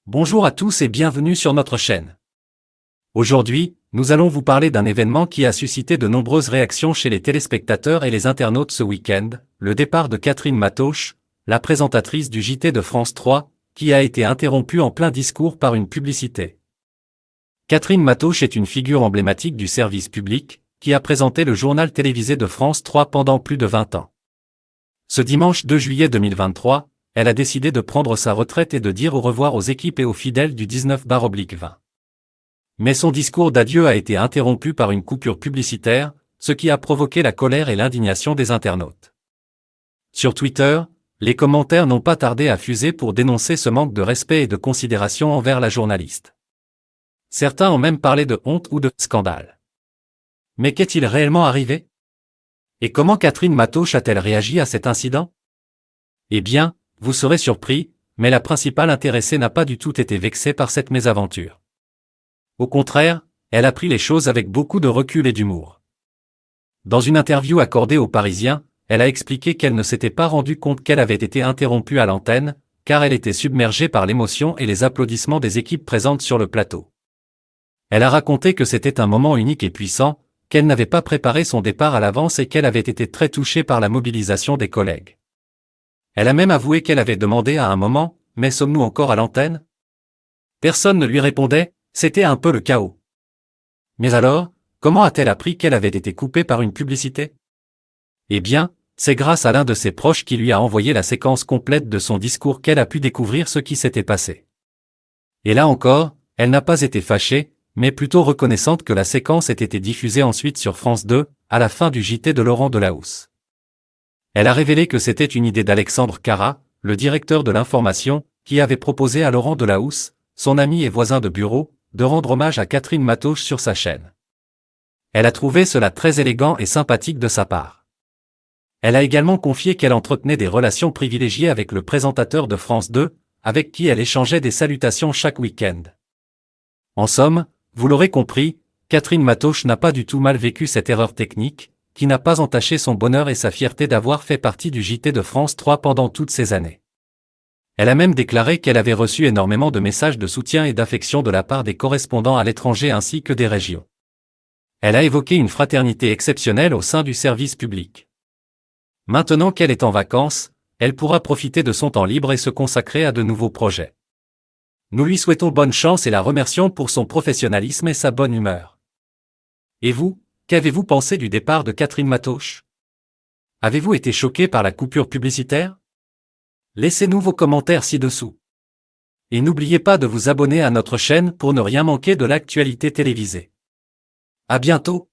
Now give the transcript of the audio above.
Bonjour à tous et bienvenue sur notre chaîne. Aujourd'hui, nous allons vous parler d'un événement qui a suscité de nombreuses réactions chez les téléspectateurs et les internautes ce week-end, le départ de Catherine Matoche, la présentatrice du JT de France 3, qui a été interrompue en plein discours par une publicité. Catherine Matoche est une figure emblématique du service public, qui a présenté le journal télévisé de France 3 pendant plus de 20 ans. Ce dimanche 2 juillet 2023, elle a décidé de prendre sa retraite et de dire au revoir aux équipes et aux fidèles du 19/20. Mais son discours d'adieu a été interrompu par une coupure publicitaire, ce qui a provoqué la colère et l'indignation des internautes. Sur Twitter, les commentaires n'ont pas tardé à fuser pour dénoncer ce manque de respect et de considération envers la journaliste. Certains ont même parlé de honte ou de scandale. Mais qu'est-il réellement arrivé? Et comment Catherine Matoche a-t-elle réagi à cet incident? Eh bien, vous serez surpris, mais la principale intéressée n'a pas du tout été vexée par cette mésaventure. Au contraire, elle a pris les choses avec beaucoup de recul et d'humour. Dans une interview accordée aux Parisiens, elle a expliqué qu'elle ne s'était pas rendue compte qu'elle avait été interrompue à l'antenne, car elle était submergée par l'émotion et les applaudissements des équipes présentes sur le plateau. Elle a raconté que c'était un moment unique et puissant, qu'elle n'avait pas préparé son départ à l'avance et qu'elle avait été très touchée par la mobilisation des collègues. Elle a même avoué qu'elle avait demandé à un moment « Mais sommes-nous encore à l'antenne ?» Personne ne lui répondait, c'était un peu le chaos. Mais alors, comment a-t-elle appris qu'elle avait été coupée par une publicité? Eh bien, c'est grâce à l'un de ses proches qui lui a envoyé la séquence complète de son discours qu'elle a pu découvrir ce qui s'était passé. Et là encore, elle n'a pas été fâchée, mais plutôt reconnaissante que la séquence ait été diffusée ensuite sur France 2, à la fin du JT de Laurent Delahousse. Elle a révélé que c'était une idée d'Alexandre Carra, le directeur de l'information, qui avait proposé à Laurent Delahousse, son ami et voisin de bureau, de rendre hommage à Catherine Matoche sur sa chaîne. Elle a trouvé cela très élégant et sympathique de sa part. Elle a également confié qu'elle entretenait des relations privilégiées avec le présentateur de France 2, avec qui elle échangeait des salutations chaque week-end. En somme, vous l'aurez compris, Catherine Matoche n'a pas du tout mal vécu cette erreur technique, qui n'a pas entaché son bonheur et sa fierté d'avoir fait partie du JT de France 3 pendant toutes ces années. Elle a même déclaré qu'elle avait reçu énormément de messages de soutien et d'affection de la part des correspondants à l'étranger ainsi que des régions. Elle a évoqué une fraternité exceptionnelle au sein du service public. Maintenant qu'elle est en vacances, elle pourra profiter de son temps libre et se consacrer à de nouveaux projets. Nous lui souhaitons bonne chance et la remercions pour son professionnalisme et sa bonne humeur. Et vous, qu'avez-vous pensé du départ de Catherine Matoche? Avez-vous été choqué par la coupure publicitaire? Laissez-nous vos commentaires ci-dessous. Et n'oubliez pas de vous abonner à notre chaîne pour ne rien manquer de l'actualité télévisée. À bientôt!